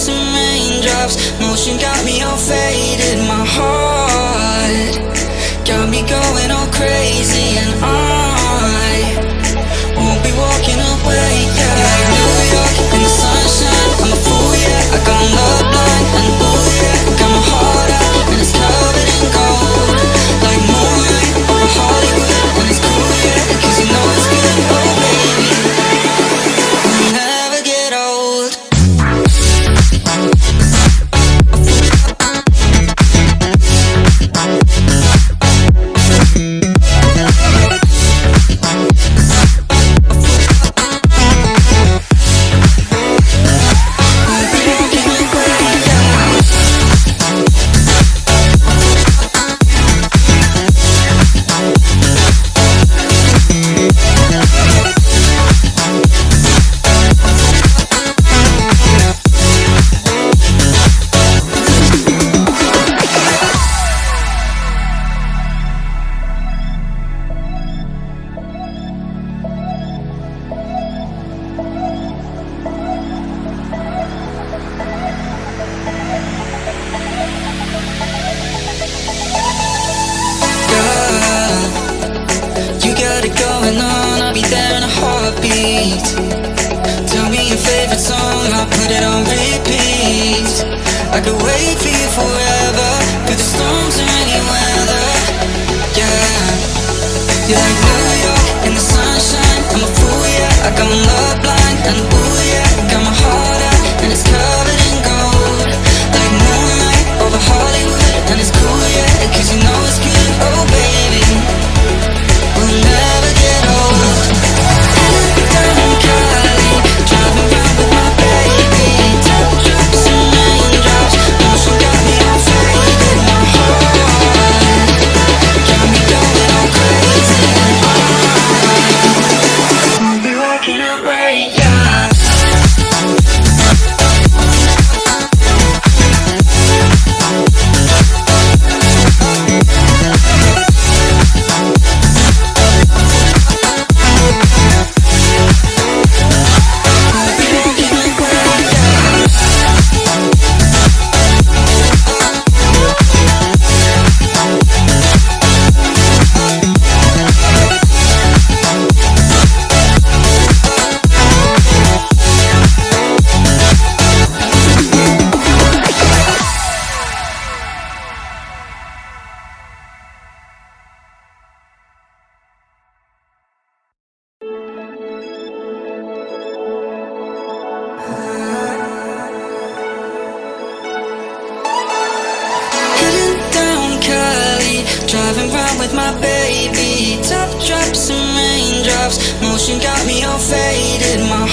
drops and raindrops, motion got me all faded. My heart got me going all crazy, and I won't be walking away, yeah. Like New York in the sunshine, I'm a fool, yeah. I got love blind and ooh, yeah. Got my heart out and it's covered in gold. Like moonlight over Hollywood, and it's cool, yeah, 'cause you know it's good, oh baby. We'll never get old. I'll be there in a heartbeat. Tell me your favorite song, I'll put it on repeat. I could wait for you forever, through the storms or any weather. Yeah, you're like New York in the sunshine, I'm a fool, yeah. I got love blind and ooh, yeah. Got my heart out and it's covered in gold. Like moonlight over Hollywood, and it's cool, yeah, 'cause you know it's good, oh baby. We'll never get old. Down in Cali, driving round with my baby. Top drops and raindrops, motion got me all faded. My heart got me going all crazy, and I'll be walking away, yeah. Driving round with my baby. Top drops and raindrops, motion got me all faded. My